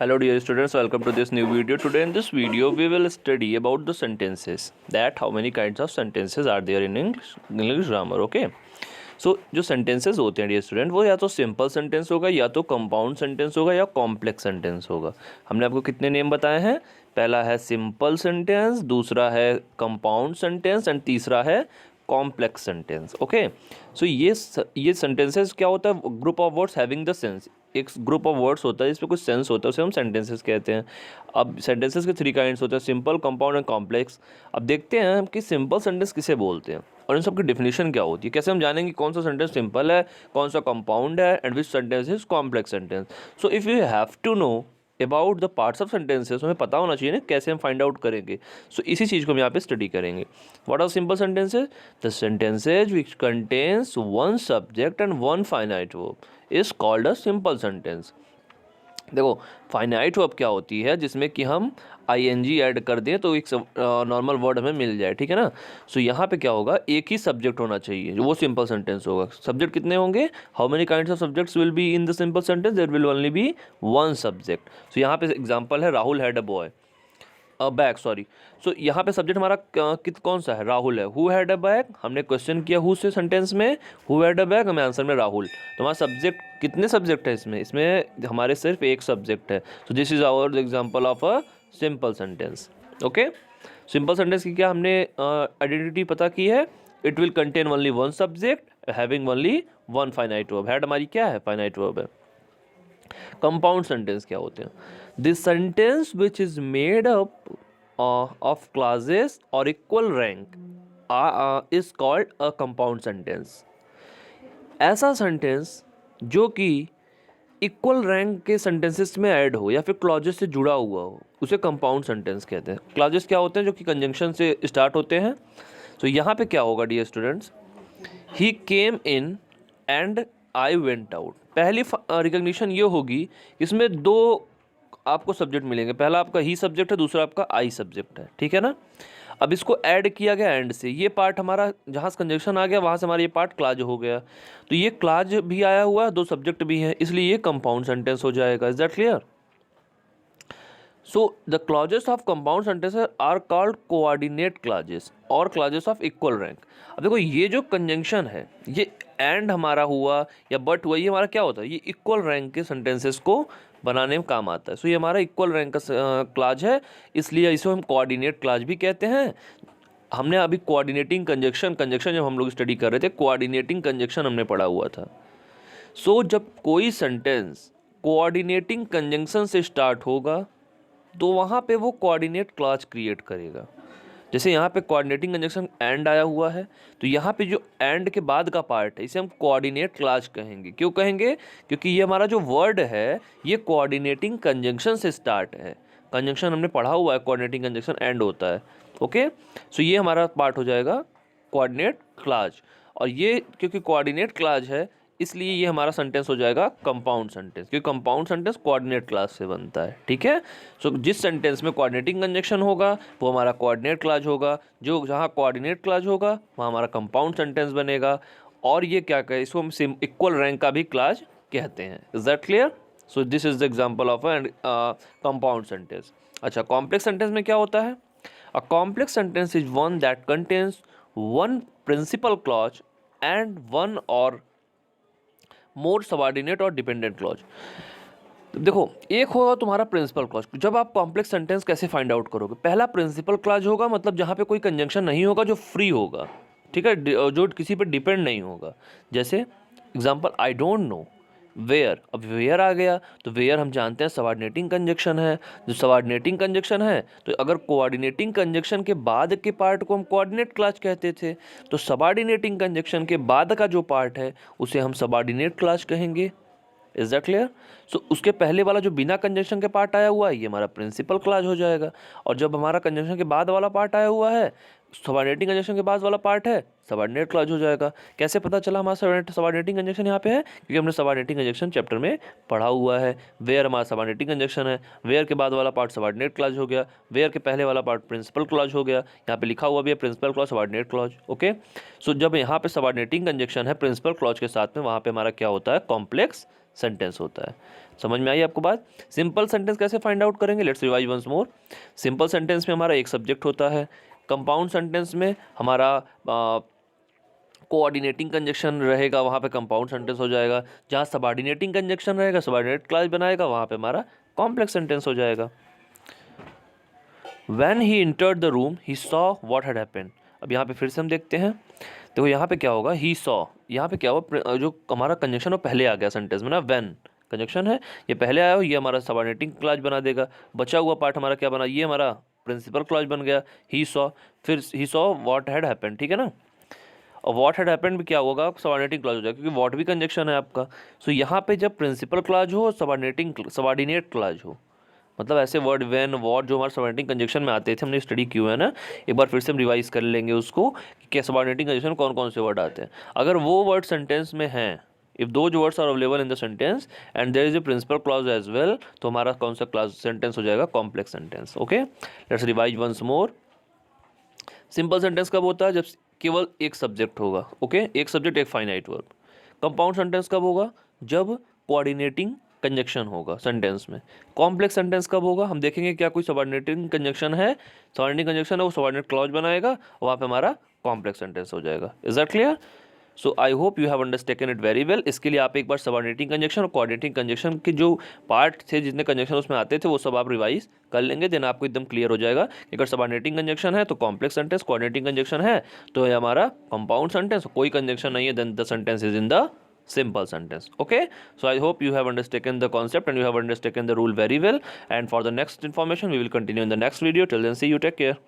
Hello dear students, welcome to this new video. Today in this video we will study about the sentences, that how many kinds of sentences are there in English grammar. Okay, so जो sentences होते हैं dear student, वो या तो simple sentence होगा, या तो compound sentence होगा, या complex sentence होगा. हमने आपको कितने नेम बताए हैं? पहला है simple sentence, दूसरा है compound sentence एंड तीसरा है कॉम्प्लेक्स सेंटेंस. ओके, सो ये सेंटेंसेस क्या होता है? Group of words having the sense. एक ग्रुप ऑफ वर्ड्स होता है जिसमें कुछ सेंस होता है, उसे हम सेंटेंसेस कहते हैं. अब सेंटेंसेस के थ्री काइंड्स होते हैं, सिंपल, कंपाउंड एंड कॉम्प्लेक्स. अब देखते हैं कि सिंपल सेंटेंस किसे बोलते हैं और इन सब की डेफिनेशन क्या होती है. कैसे हम जानेंगे कौन सा सेंटेंस सिंपल है, कौन सा कंपाउंड है and which sentence is complex sentence. So if you have to know about the parts of sentences, हमें पता होना चाहिए ना कैसे हम फाइंड आउट करेंगे. सो इसी चीज़ को हम यहाँ पे स्टडी करेंगे. What are simple sentences? The sentences which contains one subject and one finite verb is called a simple sentence. देखो, फाइनाइट वर्ब क्या होती है? जिसमें कि हम आईएनजी ऐड कर दें तो एक नॉर्मल वर्ड हमें मिल जाए, ठीक है ना. सो यहाँ पे क्या होगा, एक ही सब्जेक्ट होना चाहिए, वो सिंपल सेंटेंस होगा. सब्जेक्ट कितने होंगे? How many kinds of subjects will be in the simple sentence? There will only be one subject. So यहाँ पे एग्जांपल है Rahul had a boy bag, sorry. So यहाँ पे सब्जेक्ट हमारा कौन सा है? राहुल है. हु हैड अ बैग, हमने क्वेश्चन किया हु से सेंटेंस में, हु हैड अ बैग, हमें आंसर में राहुल. तो हमारा सब्जेक्ट कितने सब्जेक्ट है इसमें हमारे सिर्फ एक सब्जेक्ट है. So this is our example of a simple sentence. Okay, simple sentence की क्या हमने आइडेंटिटी पता की है? It will contain only one subject having only one finite verb. Had हमारी क्या है? फाइनाइट वर्ब है. कंपाउंड सेंटेंस क्या होते हैं? This sentence which is made up of clauses और equal rank is called a compound sentence. ऐसा sentence जो कि इक्वल रैंक के सेंटेंसेस में ऐड हो या फिर क्लॉजेस से जुड़ा हुआ हो, उसे कंपाउंड सेंटेंस कहते हैं. क्लॉजेस क्या होते हैं? जो कि कंजंक्शन से स्टार्ट होते हैं. तो यहाँ पे क्या होगा dear students? He came in and I went out. पहली रिकग्निशन ये होगी, इसमें दो आपको सब्जेक्ट मिलेंगे. पहला आपका ही सब्जेक्ट है, दूसरा आपका आई सब्जेक्ट है, ठीक है ना. अब इसको ऐड किया गया एंड से, ये पार्ट हमारा जहाँ से कंजक्शन आ गया वहाँ से हमारा ये पार्ट क्लाज हो गया. तो ये क्लाज भी आया हुआ है, दो सब्जेक्ट भी हैं, इसलिए ये कंपाउंड सेंटेंस हो जाएगा. Is that clear? So the clauses of compound sentences are called coordinate clauses और clauses of equal rank. अब देखो, ये जो कंजंक्शन है, ये एंड हमारा हुआ या बट हुआ, ये हमारा क्या होता है? ये इक्वल रैंक के सेंटेंसेस को बनाने में काम आता है. सो ये हमारा इक्वल रैंक का क्लाज है, इसलिए इसे हम कोऑर्डिनेट क्लाज भी कहते हैं. हमने अभी कोऑर्डिनेटिंग कंजक्शन जब हम लोग स्टडी कर रहे थे, कोऑर्डिनेटिंग कंजक्शन हमने पढ़ा हुआ था. सो जब कोई सेंटेंस कोऑर्डिनेटिंग कंजंक्शन से स्टार्ट होगा तो वहाँ पे वो कोऑर्डिनेट क्लॉज क्रिएट करेगा. जैसे यहाँ पे कोऑर्डिनेटिंग कंजंक्शन एंड आया हुआ है, तो यहाँ पे जो एंड के बाद का पार्ट है इसे हम कोऑर्डिनेट क्लॉज कहेंगे. क्यों कहेंगे? क्योंकि ये हमारा जो वर्ड है ये कोऑर्डिनेटिंग कंजंक्शन से स्टार्ट है. कंजंक्शन हमने पढ़ा हुआ है, कोऑर्डिनेटिंग कंजंक्शन एंड होता है. ओके, सो ये हमारा पार्ट हो जाएगा कोऑर्डिनेट क्लॉज. और ये क्योंकि कोऑर्डिनेट क्लॉज है इसलिए ये हमारा सेंटेंस हो जाएगा कंपाउंड सेंटेंस, क्योंकि कंपाउंड सेंटेंस कोऑर्डिनेट क्लॉज से बनता है, ठीक है. सो जिस सेंटेंस में कोऑर्डिनेटिंग कंजंक्शन होगा वो हमारा कोऑर्डिनेट क्लॉज होगा. जो जहाँ कोऑर्डिनेट क्लॉज होगा वहाँ हमारा कंपाउंड सेंटेंस बनेगा. और ये क्या कहे, इसको हम इक्वल रैंक का भी क्लॉज कहते हैं. Is that clear? So this is the example of compound sentence. अच्छा, कॉम्प्लेक्स सेंटेंस में क्या होता है? A complex sentence is one that contains one principal clause and one or more subordinate or dependent clause. देखो, एक होगा तुम्हारा principal clause. जब आप कॉम्प्लेक्स सेंटेंस कैसे फाइंड आउट करोगे? पहला प्रिंसिपल क्लॉज होगा, मतलब जहाँ पे कोई कंजंक्शन नहीं होगा, जो फ्री होगा, ठीक है, जो किसी पे डिपेंड नहीं होगा. जैसे example, I don't know where. अब वेयर आ गया तो वेयर हम जानते हैं सबऑर्डिनेटिंग कंजंक्शन है. जो सबऑर्डिनेटिंग कंजंक्शन है, तो अगर कोऑर्डिनेटिंग कंजंक्शन के बाद के पार्ट को हम कोऑर्डिनेट क्लॉज कहते थे, तो सबऑर्डिनेटिंग कंजंक्शन के बाद का जो पार्ट है उसे हम सबऑर्डिनेट क्लॉज कहेंगे. Is that clear? सो उसके पहले वाला जो बिना कंजंक्शन के पार्ट आया हुआ है ये हमारा प्रिंसिपल क्लॉज हो जाएगा. और जब हमारा कंजंक्शन के बाद वाला पार्ट आया हुआ है, सबऑर्डिनेटिंग कंजंक्शन के बाद वाला पार्ट है, सबऑर्डिनेट क्लॉज हो जाएगा. कैसे पता चला हमारा सबऑर्डिनेटिंग कंजंक्शन यहाँ पे है? क्योंकि हमने सबऑर्डिनेटिंग कंजंक्शन चैप्टर में पढ़ा हुआ है. वेयर हमारा सबऑर्डिनेटिंग कंजंक्शन है, वेयर के बाद वाला पार्ट सबऑर्डिनेट क्लॉज हो गया, वेयर के पहले वाला पार्ट प्रिंसिपल क्लॉज हो गया. यहाँ पे लिखा हुआ भी है principal clause, subordinate clause. Okay, so जब यहाँ पे सबऑर्डिनेटिंग कंजंक्शन है प्रिंसिपल क्लॉज के साथ में, वहाँ पे हमारा क्या होता है? कॉम्प्लेक्स सेंटेंस होता है। समझ में आई आपको बात? सिंपल सेंटेंस कैसे फाइंड आउट करेंगे? Let's revise once more. Simple sentence में हमारा एक सब्जेक्ट होता है, कंपाउंड सेंटेंस में हमारा कोऑर्डिनेटिंग कंजक्शन रहेगा, वहाँ पे कंपाउंड सेंटेंस हो जाएगा। जहाँ सबऑर्डिनेटिंग कंजक्शन रहेगा, सबऑर्डिनेट क्लॉज बनाएगा, वहाँ पे हमारा कॉम्प्लेक्स सेंटेंस हो जाएगा। When he entered the room, he saw what had happened. अब यहाँ पे फिर से हम देखते हैं, देखो यहाँ पे क्या होगा, he saw, यहाँ पे क्या हुआ, जो हमारा कंजक्शन वो पहले आ गया सेंटेंस में ना, when कंजक्शन है ये पहले आया हो, ये हमारा सबऑर्डिनेटिंग क्लॉज बना देगा। बचा हुआ पार्ट हमारा क्या बना, ये हमारा प्रिंसिपल क्लॉज बन गया। he saw, फिर he saw what had happened, ठीक है ना। और वॉट हैड हैपेंड भी क्या होगा, सबऑर्डिनेटिंग क्लॉज हो जाएगा, क्योंकि वॉट भी कंजक्शन है आपका। सो यहाँ पे जब प्रिंसिपल क्लॉज हो, सबऑर्डिनेट क्लॉज हो, मतलब ऐसे वर्ड व्हेन वॉट जो हमारे सबऑर्डिनेटिंग कंजक्शन में आते थे, हमने स्टडी किया है ना, एक बार फिर से हम रिवाइज कर लेंगे उसको कि सबऑर्डिनेटिंग कंजक्शन में कौन कौन से वर्ड आते हैं। अगर वो वर्ड सेंटेंस में हैं, if those words are available in the sentence and there is a principal clause as well, तो हमारा कौन सा क्लॉज सेंटेंस हो जाएगा, complex sentence. Okay, let's revise once more. Simple sentence कब होता है, जब केवल एक सब्जेक्ट होगा। ओके, एक सब्जेक्ट एक फाइनाइट वर्ब। कंपाउंड सेंटेंस कब होगा, जब कोऑर्डिनेटिंग कंजक्शन होगा सेंटेंस में। कॉम्प्लेक्स सेंटेंस कब होगा, हम देखेंगे क्या कोई सबऑर्डिनेटिंग कंजक्शन है, सबऑर्डिनेटिंग कंजक्शन है, वो सबऑर्डिनेट क्लॉज बनाएगा, वहाँ पे हमारा कॉम्प्लेक्स सेंटेंस हो जाएगा। Is that clear? So I hope you have understand it very well. इसके लिए आप एक बार सबऑर्डिनेटिंग कंजक्शन और कोऑर्डिनेटिंग कंजक्शन के जो पार्ट थे, जितने कंजक्शन उसमें आते थे, वो सब आप रिवाइज कर लेंगे, देन आपको एकदम क्लियर हो जाएगा कि अगर सबऑर्डिनेटिंग कंजक्शन है तो कॉम्प्लेक्स सेंटेंस, कोऑर्डिनेटिंग कंजक्शन है तो ये हमारा कंपाउंड सेंटेंस, कोई कंजक्शन नहीं है then the sentence is in the simple sentence. Okay, so I hope you have understood the concept and you have understood the rule very well, and for the next information we will continue in the next video. Till then, see you, take care.